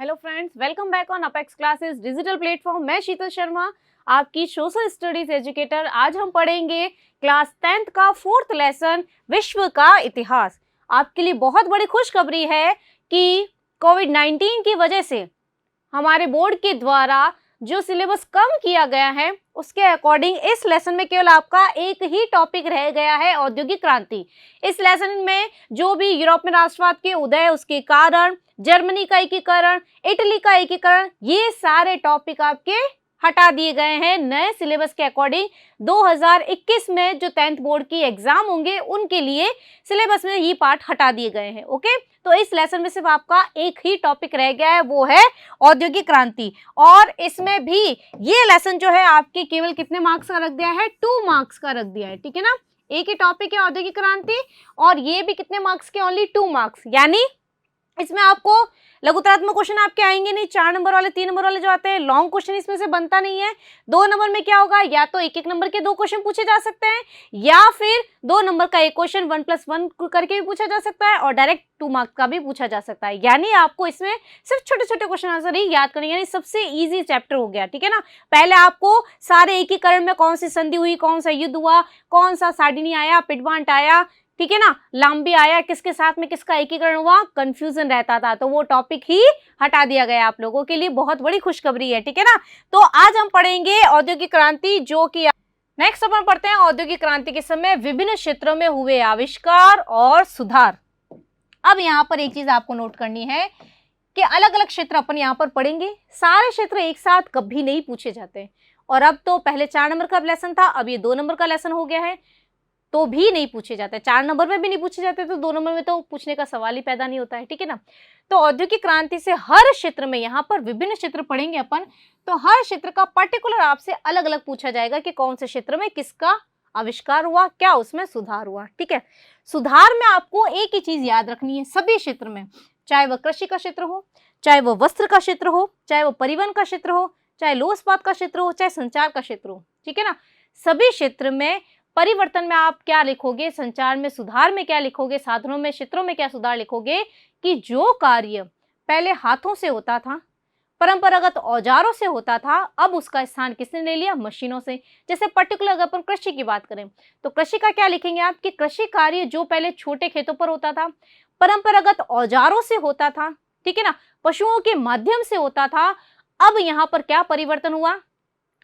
Hello friends, welcome back on apex classes digital platform. मैं शीतल शर्मा, आपकी social studies educator. आज हम पढ़ेंगे क्लास 10th का 4th लेसन, विश्व का इतिहास। आपके लिए बहुत बड़ी खुशखबरी है कि कोविड-19 की वजह से हमारे बोर्ड के द्वारा जो सिलेबस कम किया गया है उसके अकॉर्डिंग इस लेसन में केवल आपका एक ही टॉपिक रह गया है, औद्योगिक क्रांति। इस लेसन में जो भी यूरोप में राष्ट्रवाद के उदय, उसके कारण, जर्मनी का एकीकरण, इटली का एकीकरण, ये सारे टॉपिक आपके हटा दिए गए हैं नए सिलेबस के अकॉर्डिंग। 2021 में जो 10th बोर्ड की एग्जाम होंगे उनके लिए सिलेबस में ये पार्ट हटा दिए गए हैं। ओके, तो इस लेसन में सिर्फ आपका एक ही टॉपिक रह गया है, वो है औद्योगिक क्रांति। और इसमें भी ये लेसन जो है आपके केवल कितने मार्क्स का रख दिया है? 2 मार्क्स का रख दिया है, ठीक है ना। एक ही टॉपिक है औद्योगिक क्रांति और ये भी कितने मार्क्स के? Only 2 marks. यानी इसमें आपको लघुतरात्मक क्वेश्चन आपके आएंगे नहीं, 4 नंबर वाले, 3 नंबर वाले जो आते हैं। लॉन्ग क्वेश्चन इसमें से बनता नहीं है। 2 नंबर में क्या होगा? या तो एक नंबर के 2 क्वेश्चन पूछे जा सकते हैं या फिर 2 नंबर का एक क्वेश्चन 1+1 करके भी पूछा जा सकता है और डायरेक्ट 2 मार्क्स का भी पूछा जा सकता है। यानी आपको इसमें सिर्फ छोटे छोटे क्वेश्चन आंसर ही याद करने, यानी सबसे ईजी चैप्टर हो गया, ठीक है ना। पहले आपको सारे एकीकरण में कौन सी संधि हुई, कौन सा युद्ध हुआ, कौन सा सार्डिनी आया, पिटवांट आया, ठीक है ना, लाम्बी आया, किसके साथ में किसका एकीकरण हुआ, कंफ्यूजन रहता था, तो वो टॉपिक ही हटा दिया गया आप लोगों के लिए। बहुत बड़ी खुशखबरी है, ठीक है ना। तो आज हम पढ़ेंगे औद्योगिक क्रांति, जो कि नेक्स्ट अपन पढ़ते हैं औद्योगिक क्रांति के समय विभिन्न क्षेत्रों में हुए आविष्कार और सुधार। अब यहाँ पर एक चीज आपको नोट करनी है कि अलग अलग क्षेत्र अपन यहाँ पर पढ़ेंगे। सारे क्षेत्र एक साथ कभी नहीं पूछे जाते। और अब तो पहले 4 नंबर का लेसन था, अब ये 2 नंबर का लेसन हो गया है, तो भी नहीं पूछे जाते। 4 नंबर में भी नहीं पूछे जाते तो 2 नंबर में तो पूछने का सवाल ही पैदा नहीं होता है, ठीक है ना। तो औद्योगिक क्रांति से हर क्षेत्र में, यहाँ पर विभिन्न क्षेत्र पढ़ेंगे अपन, तो हर क्षेत्र का पर्टिकुलर आपसे अलग अलग पूछा जाएगा कि कौन से क्षेत्र में किसका आविष्कार हुआ, क्या उसमें सुधार हुआ, ठीक है। सुधार में आपको एक ही चीज याद रखनी है सभी क्षेत्र में, चाहे वह कृषि का क्षेत्र हो, चाहे वह वस्त्र का क्षेत्र हो, चाहे वह परिवहन का क्षेत्र हो, चाहे लौह इस्पात का क्षेत्र हो, चाहे संचार का क्षेत्र हो, ठीक है ना। सभी क्षेत्र में परिवर्तन में आप क्या लिखोगे, संचार में सुधार में क्या लिखोगे, साधनों में, क्षेत्रों में क्या सुधार लिखोगे कि जो कार्य पहले हाथों से होता था, परंपरागत औजारों से होता था, अब उसका स्थान किसने ले लिया? मशीनों से। जैसे पर्टिकुलर अगर अपन कृषि की बात करें तो कृषि का क्या लिखेंगे आप कि कृषि कार्य जो पहले छोटे खेतों पर होता था, परंपरागत औजारों से होता था, ठीक है ना, पशुओं के माध्यम से होता था, अब यहाँ पर क्या परिवर्तन हुआ?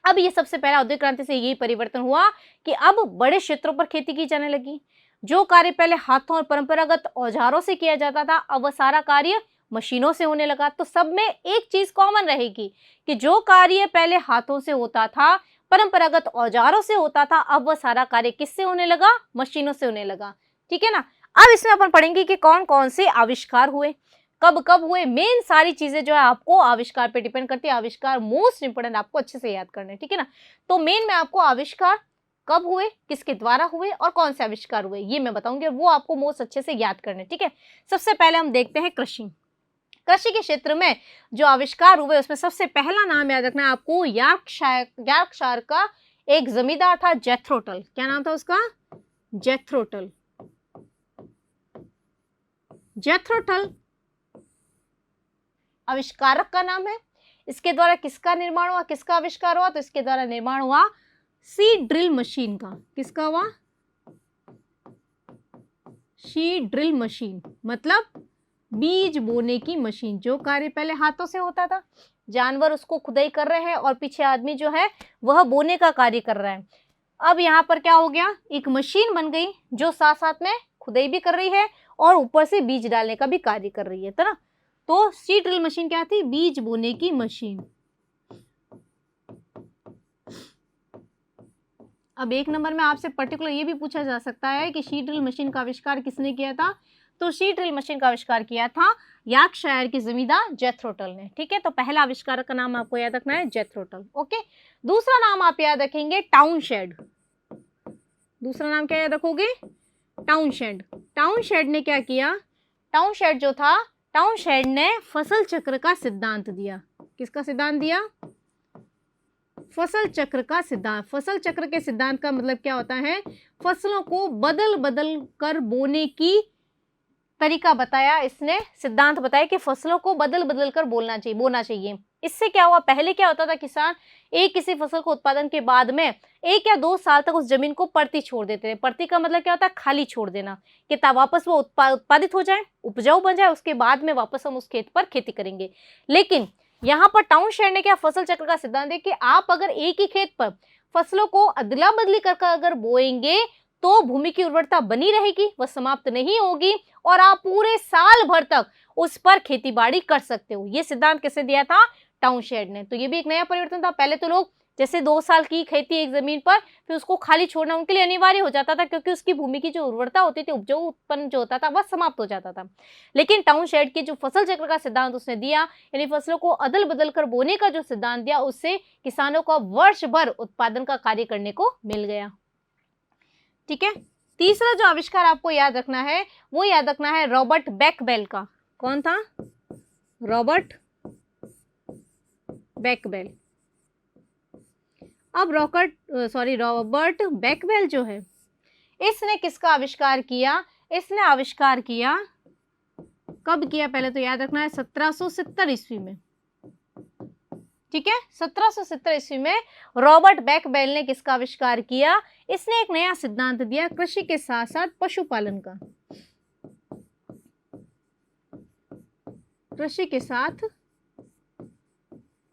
अब ये सबसे पहला औद्योगिक क्रांति से यही परिवर्तन हुआ कि अब बड़े क्षेत्रों पर खेती की जाने लगी। जो कार्य पहले हाथों और परंपरागत औजारों से किया जाता था, अब वह सारा कार्य मशीनों से होने लगा। तो सब में एक चीज कॉमन रहेगी कि जो कार्य पहले हाथों से होता था, परंपरागत औजारों से होता था, अब वह सारा कार्य किससे होने लगा? मशीनों से होने लगा, ठीक है ना। अब इसमें अपन पढ़ेंगे कि कौन कौन से आविष्कार हुए, कब कब हुए। मेन सारी चीजें जो है आपको आविष्कार पे डिपेंड करती है। आविष्कार मोस्ट इंपोर्टेंट, आपको अच्छे से याद करना है, ठीक है ना। तो मेन में आपको आविष्कार कब हुए, किसके द्वारा हुए और कौन से आविष्कार हुए, ये मैं बताऊंगी, वो आपको मोस्ट अच्छे से याद करने, ठीक है। सबसे पहले हम देखते हैं कृषि। कृषि के क्षेत्र में जो आविष्कार हुए उसमें सबसे पहला नाम याद रखना है आपको, यॉर्कशायर का एक जमींदार था, जेथरो टल। क्या नाम था उसका? जेथरो टल। जेथरो टल आविष्कारक का नाम है। इसके द्वारा किसका निर्माण हुआ, किसका आविष्कार हुआ? तो इसके द्वारा निर्माण हुआ सीड ड्रिल मशीन का। किसका हुआ? सीड ड्रिल मशीन, मतलब बीज बोने की मशीन। जो कार्य पहले हाथों से होता था, जानवर उसको खुदाई कर रहे हैं और पीछे आदमी जो है वह बोने का कार्य कर रहा है। अब यहाँ पर क्या हो गया? एक मशीन बन गई जो साथ साथ में खुदाई भी कर रही है और ऊपर से बीज डालने का भी कार्य कर रही है, तो ना। तो सीड ड्रिल मशीन क्या थी? बीज बोने की मशीन। अब एक नंबर में आपसे पर्टिकुलर ये भी पूछा जा सकता है कि सीड ड्रिल मशीन का आविष्कार किसने किया था? तो सीड ड्रिल मशीन का आविष्कार किया था यॉर्कशायर के जमींदार जेथरो टल ने, ठीक है। तो पहला आविष्कारक का नाम आपको याद रखना है, जेथरो टल। ओके, दूसरा नाम आप याद रखेंगे टाउनशेड। दूसरा नाम क्या याद रखोगे? टाउनशेड। टाउनशेड ने क्या किया? टाउनशेड जो था, टाउनशेड ने फसल चक्र का सिद्धांत दिया। किसका सिद्धांत दिया? फसल चक्र का सिद्धांत। फसल चक्र के सिद्धांत का मतलब क्या होता है? फसलों को बदल बदल कर बोने की तरीका बताया, इसने सिद्धांत बताया कि फसलों को बदल बदल कर बोना चाहिए। इससे क्या हुआ, पहले क्या होता था, किसान एक किसी फसल को उत्पादन के बाद में 1 या 2 साल तक उस जमीन को पड़ती छोड़ देते थे। पड़ती का मतलब क्या होता है, खाली छोड़ देना, कि तब वापस वो उत्पादित हो जाए, उपजाऊ बन जाए, उसके बाद में वापस हम उस खेत पर खेती करेंगे। लेकिन यहाँ पर टाउनशेंड ने क्या फसल चक्र का सिद्धांत है कि आप अगर एक ही खेत पर फसलों को अदला बदली कर अगर बोएंगे तो भूमि की उर्वरता बनी रहेगी, वह समाप्त नहीं होगी और आप पूरे साल भर तक उस पर खेती बाड़ी कर सकते हो। ये सिद्धांत किसने दिया था, टाउनशेंड ने। तो ये भी एक नया परिवर्तन था। पहले तो लोग जैसे 2 साल की खेती एक जमीन पर, फिर उसको खाली छोड़ना उनके लिए अनिवार्य हो जाता था, क्योंकि उसकी भूमि की जो उर्वरता होती थी, उपजाऊ उत्पन्न जो होता था, वह समाप्त हो जाता था। लेकिन टाउनशेंड के जो फसल चक्र का सिद्धांत उसने दिया, यानी फसलों को अदल बदल कर बोने का जो सिद्धांत दिया, उससे किसानों को वर्ष भर उत्पादन का कार्य करने को मिल गया। ठीक है, तीसरा जो आविष्कार आपको याद रखना है, वो याद रखना है रॉबर्ट बैकबेल का। कौन था, रॉबर्ट बैकबेल। अब रॉबर्ट बैकबेल जो है, इसने किसका आविष्कार किया, इसने आविष्कार किया, कब किया पहले तो याद रखना है, 1770 ईस्वी में। ठीक है, 1770 ईस्वी में रॉबर्ट बैकबेल ने किसका आविष्कार किया, इसने एक नया सिद्धांत दिया कृषि के साथ साथ पशुपालन का। कृषि के साथ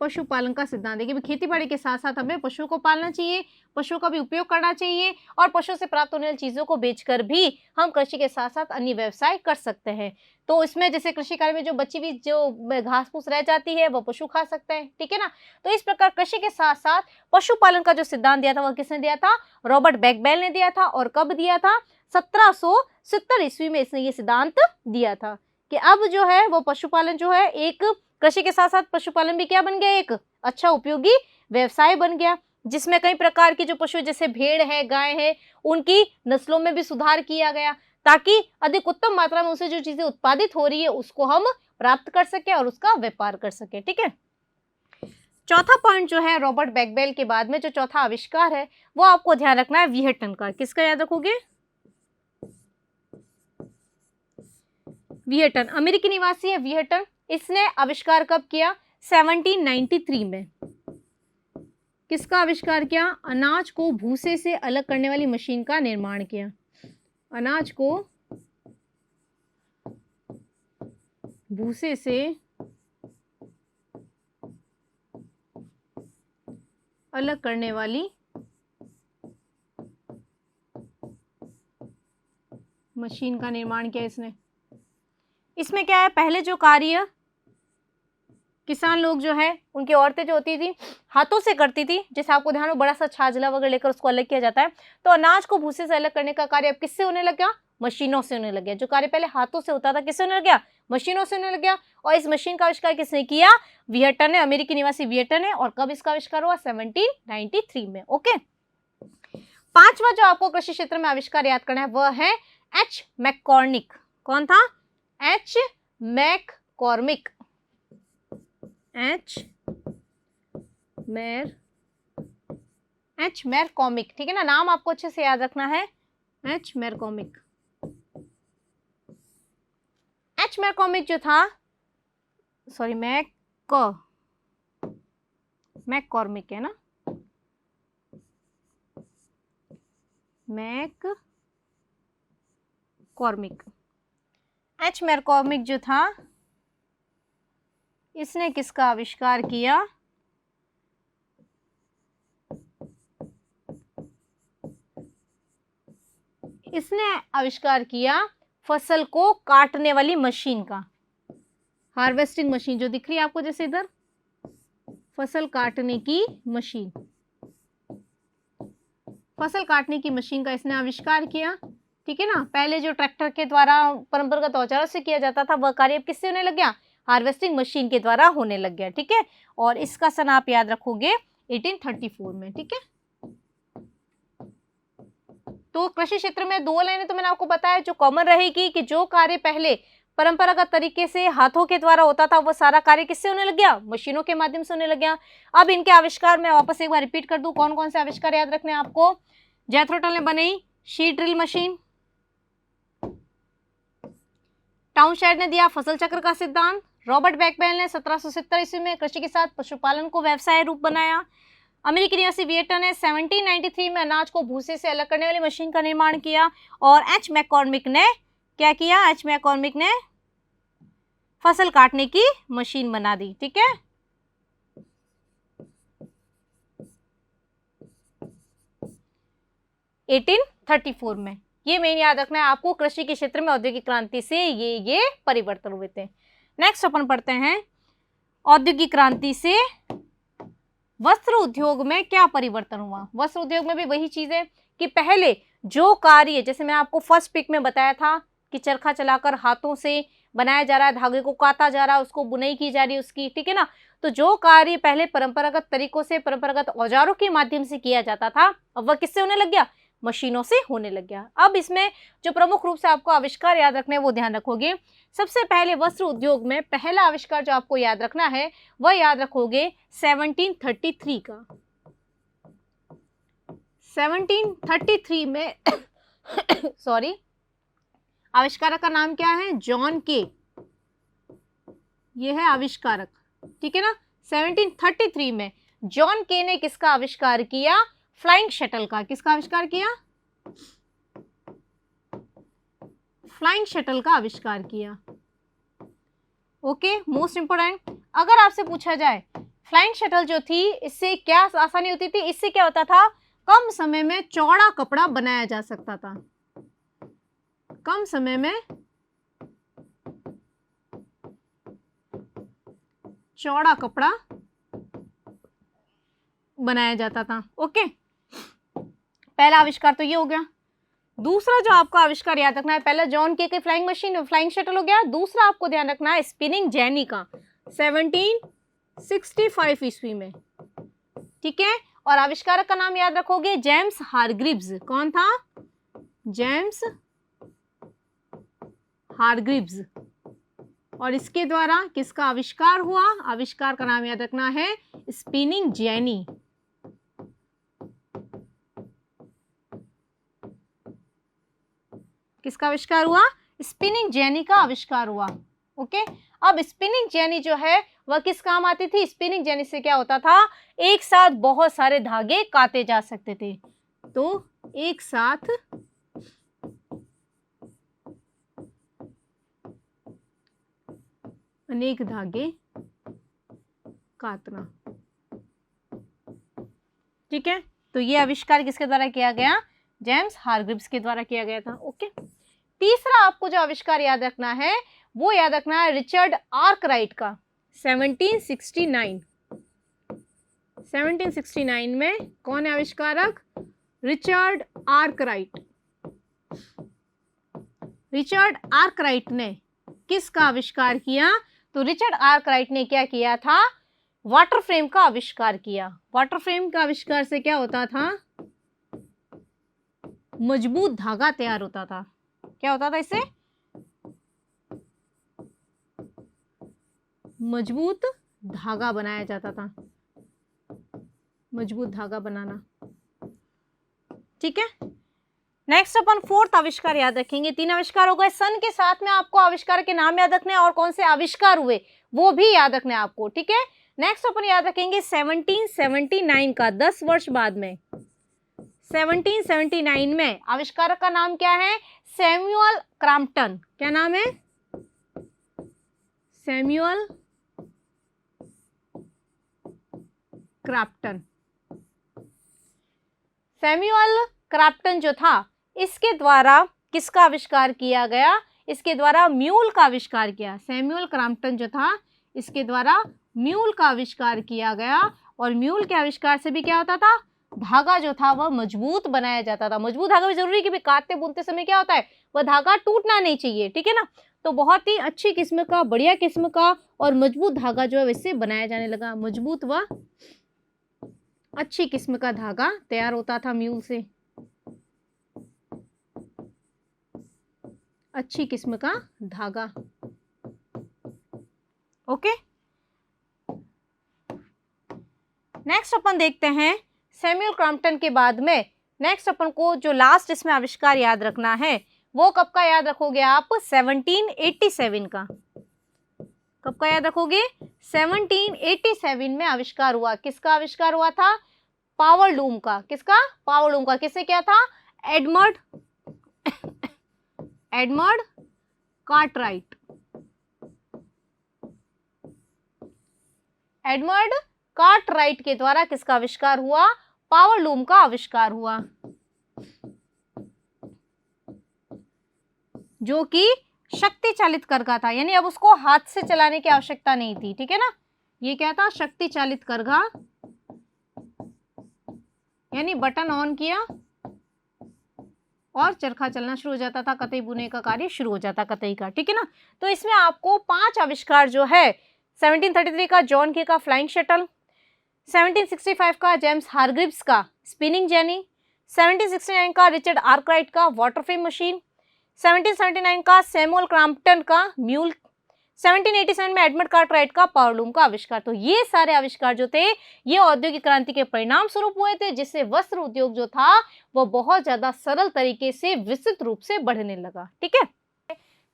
पशुपालन का सिद्धांत है कि खेती बाड़ी के साथ साथ हमें पशुओं को पालना चाहिए, पशुओं का भी उपयोग करना चाहिए और पशुओं से प्राप्त होने वाली चीजों को बेचकर भी हम कृषि के साथ साथ अन्य व्यवसाय कर सकते हैं। तो इसमें जैसे कृषि कार्य में जो बची हुई जो घास फूस रह जाती है वो पशु खा सकते हैं। ठीक है ना, तो इस प्रकार कृषि के साथ साथ पशुपालन का जो सिद्धांत दिया था वह किसने दिया था, रॉबर्ट बैकबेल ने दिया था। और कब दिया था, 1770 ईस्वी में इसने ये सिद्धांत दिया था कि अब जो है वो पशुपालन जो है एक कृषि के साथ साथ पशुपालन भी क्या बन गया, एक अच्छा उपयोगी व्यवसाय बन गया, जिसमें कई प्रकार की जो पशु जैसे भेड़ है, गाय है, उनकी नस्लों में भी सुधार किया गया ताकि अधिक उत्तम मात्रा में उनसे जो चीजें उत्पादित हो रही है उसको हम प्राप्त कर सके और उसका व्यापार कर सके। ठीक है, चौथा पॉइंट जो है रॉबर्ट बैकबेल के बाद में जो चौथा आविष्कार है वो आपको ध्यान रखना है व्हीटन का। किसका याद रखोगे, व्हीटन, अमेरिकी निवासी है व्हीटन। इसने आविष्कार कब किया, 1793 में। किसका आविष्कार किया, अनाज को भूसे से अलग करने वाली मशीन का निर्माण किया। अनाज को भूसे से अलग करने वाली मशीन का निर्माण किया इसने। इसमें क्या है, पहले जो कार्य किसान लोग जो है उनकी औरतें जो होती थी हाथों से करती थी, जैसे आपको ध्यान हो बड़ा सा छाजला वगैरह लेकर उसको अलग किया जाता है, तो अनाज को भूसे से अलग करने का कार्य अब किससे होने लग गया, मशीनों से होने लग गया। जो कार्य पहले हाथों से होता था किससे होने लग गया, मशीनों से होने लग गया। और इस मशीन का आविष्कार किसने किया, व्हीटन ने, अमेरिकी निवासी व्हीटन ने। और कब इसका आविष्कार हुआ, 1793 में। ओके, पांचवा जो आपको कृषि क्षेत्र में आविष्कार याद करना है वह है एच मैककॉर्मिक। कौन था, एच मैककॉर्मिक। एच मैककॉर्मिक, ठीक है ना, नाम आपको अच्छे से याद रखना है, एच मैककॉर्मिक। एच मैककॉर्मिक जो था, सॉरी मैककॉर्मिक है ना, मैककॉर्मिक। एच मैककॉर्मिक जो था इसने किसका आविष्कार किया, इसने आविष्कार किया फसल को काटने वाली मशीन का, हार्वेस्टिंग मशीन जो दिख रही है आपको, जैसे इधर फसल काटने की मशीन, फसल काटने की मशीन का इसने आविष्कार किया। ठीक है ना, पहले जो ट्रैक्टर के द्वारा परंपरागत औजारों से किया जाता था वह कार्य किससे होने लग गया, हार्वेस्टिंग मशीन के द्वारा होने लग गया। ठीक है, और इसका सन आप याद रखोगे 1834 में। ठीक है, तो कृषि क्षेत्र में 2 लाइनें तो मैंने आपको बताया जो कॉमन रहेगी कि जो कार्य पहले परंपरागत तरीके से हाथों के द्वारा होता था वो सारा कार्य किससे होने लग गया, मशीनों के माध्यम से होने लग गया। अब इनके आविष्कार मैं वापस एक बार रिपीट कर दूं, कौन कौन से आविष्कार याद रखने हैं आपको। जेथरो टल ने बनाई शीट ड्रिल मशीन, टाउनशेंड ने दिया फसल चक्र का सिद्धांत। रॉबर्ट बैकबेल ने 1770 ईस्वी में कृषि के साथ पशुपालन को व्यवसाय रूप बनाया। अमेरिकी निवासी वियटर ने 1793 में अनाज को भूसे से अलग करने वाली मशीन का निर्माण किया। और एच मैकॉर्मिक ने क्या किया? एच मैकॉर्मिक ने फसल काटने की मशीन बना दी। ठीक है, एटीन 34 में। ये मेन याद रखना है आपको, कृषि के क्षेत्र में औद्योगिक क्रांति से ये परिवर्तन हुए थे। नेक्स्ट अपन पढ़ते हैं, औद्योगिक क्रांति से वस्त्र उद्योग में क्या परिवर्तन हुआ। वस्त्र उद्योग में भी वही चीज है कि पहले जो कार्य, जैसे मैं आपको फर्स्ट पिक में बताया था कि चरखा चलाकर हाथों से बनाया जा रहा है, धागे को काता जा रहा है, उसको बुनाई की जा रही है उसकी, ठीक है ना। तो जो कार्य पहले परंपरागत तरीकों से, परंपरागत औजारों के माध्यम से किया जाता था, अब वह किससे होने लग गया? मशीनों से होने लग गया। अब इसमें जो प्रमुख रूप से आपको आविष्कार याद रखने हैं वो ध्यान रखोगे। सबसे पहले वस्त्र उद्योग में पहला आविष्कार जो आपको याद रखना है वह याद रखोगे 1733 का। 1733 में सॉरी, आविष्कारक का नाम क्या है? जॉन के। ये है आविष्कारक, ठीक है ना। 1733 में जॉन के ने किसका आविष्कार किया? फ्लाइंग शटल का। किसका आविष्कार किया? फ्लाइंग शटल का आविष्कार किया। ओके, मोस्ट इंपोर्टेंट, अगर आपसे पूछा जाए फ्लाइंग शटल जो थी इससे क्या आसानी होती थी? इससे क्या होता था? कम समय में चौड़ा कपड़ा बनाया जा सकता था। कम समय में चौड़ा कपड़ा बनाया जाता था। ओके, पहला आविष्कार तो ये हो गया। दूसरा जो आपको आविष्कार याद रखना है, पहला जॉन के फ्लाइंग मशीन, फ्लाइंग शटल हो गया। दूसरा आपको ध्यान रखना है स्पिनिंग जेनी का, 1765 ईस्वी में, ठीक है। और आविष्कारक का नाम याद रखोगे जेम्स हारग्रीव्स। कौन था? James Hargreaves. और इसके द्वारा किसका आविष्कार हुआ? आविष्कार का नाम याद रखना है स्पिनिंग जेनी। किसका आविष्कार हुआ? स्पिनिंग जेनी का आविष्कार हुआ। ओके, अब स्पिनिंग जेनी जो है वह किस काम आती थी? स्पिनिंग जेनी से क्या होता था? एक साथ बहुत सारे धागे काटे जा सकते थे। तो एक साथ अनेक धागे काटना, ठीक है। तो ये आविष्कार किसके द्वारा किया गया? जेम्स हारग्रीव्स के द्वारा किया गया था। ओके, तीसरा आपको जो आविष्कार याद रखना है वो याद रखना है रिचर्ड आर्कराइट का, 1769। 1769 में कौन है आविष्कारक? Richard Arkwright. रिचर्ड आर्कराइट ने किसका आविष्कार किया? तो रिचर्ड आर्कराइट ने क्या किया था? वाटर फ्रेम का आविष्कार किया। वाटर फ्रेम का आविष्कार से क्या होता था? मजबूत धागा तैयार होता था। क्या होता था इससे? मजबूत धागा बनाया जाता था। मजबूत धागा बनाना, ठीक है। नेक्स्ट अपन फोर्थ आविष्कार याद रखेंगे। 3 आविष्कार हो गए। सन के साथ में आपको आविष्कार के नाम याद रखने हैं और कौन से आविष्कार हुए वो भी याद रखने हैं आपको, ठीक है। नेक्स्ट अपन याद रखेंगे 1779 का, 10 वर्ष बाद में। 1779 में आविष्कारक का नाम क्या है? Samuel Crompton. क्या नाम है? Samuel Crompton. सैमुअल क्रॉम्पटन जो था इसके द्वारा किसका आविष्कार किया गया? इसके द्वारा म्यूल का आविष्कार किया। सैमुअल क्रॉम्पटन जो था इसके द्वारा म्यूल का आविष्कार किया गया। और म्यूल के आविष्कार से भी क्या होता था? धागा जो था वह मजबूत बनाया जाता था। मजबूत धागा भी जरूरी है कि काटते बुनते समय क्या होता है? वह धागा टूटना नहीं चाहिए, ठीक है ना। तो बहुत ही अच्छी किस्म का, बढ़िया किस्म का और मजबूत धागा जो है वैसे बनाया जाने लगा। मजबूत व अच्छी किस्म का धागा तैयार होता था म्यूल से। अच्छी किस्म का धागा। ओके, नेक्स्ट अपन देखते हैं सैमुअल क्रॉम्पटन के बाद में नेक्स्ट अपन को जो लास्ट इसमें आविष्कार याद रखना है वो कब का याद रखोगे आप? 1787 का। कब का याद रखोगे? 1787 में आविष्कार हुआ। किसका आविष्कार हुआ था? पावर लूम का। किसका? पावर लूम का। किससे क्या था? Edmund Cartwright. एडमंड कार्टराइट के द्वारा किसका आविष्कार हुआ? पावर लूम का आविष्कार हुआ, जो कि शक्ति चालित करघा था, यानी अब उसको हाथ से चलाने की आवश्यकता नहीं थी। ठीक है ना, ये क्या था? शक्ति चालित करघा, यानी बटन ऑन किया और चरखा चलना शुरू हो जाता था, कतई बुने का कार्य शुरू हो जाता कतई का। ठीक है ना, तो इसमें आपको 5 आविष्कार जो है, 1733 का जॉन के का फ्लाइंग शटल, 1765 का जेम्स हारग्रीव्स का स्पिनिंग जेनी, 1769 का रिचर्ड आर्कराइट का वाटर फ्रेम मशीन, 1779 का सैमुअल क्रॉम्पटन का म्यूल, 1787 में एडमंड कार्टराइट का पावर लूम का आविष्कार। तो ये सारे आविष्कार जो थे ये औद्योगिक क्रांति के परिणाम स्वरूप हुए थे, जिससे वस्त्र उद्योग जो था वो बहुत ज्यादा सरल तरीके से विस्तृत रूप से बढ़ने लगा। ठीक है,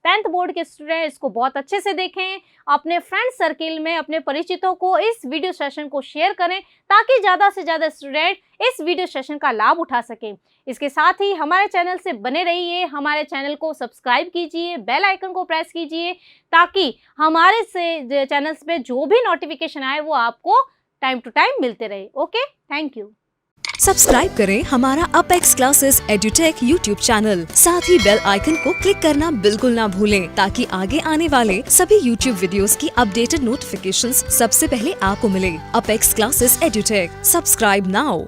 10th बोर्ड के स्टूडेंट इसको बहुत अच्छे से देखें, अपने फ्रेंड सर्किल में अपने परिचितों को इस वीडियो सेशन को शेयर करें, ताकि ज़्यादा से ज़्यादा स्टूडेंट इस वीडियो सेशन का लाभ उठा सकें। इसके साथ ही हमारे चैनल से बने रहिए, हमारे चैनल को सब्सक्राइब कीजिए, बेल आइकन को प्रेस कीजिए, ताकि हमारे से चैनल्स पे जो भी नोटिफिकेशन आए वो आपको टाइम टू टाइम मिलते रहे। Okay, thank you. सब्सक्राइब करें हमारा Apex Classes Edutech YouTube channel, साथ ही बेल आइकन को क्लिक करना बिल्कुल ना भूलें, ताकि आगे आने वाले सभी यूट्यूब वीडियोस की अपडेटेड नोटिफिकेशंस सबसे पहले आपको मिले। Apex Classes Edutech, subscribe now.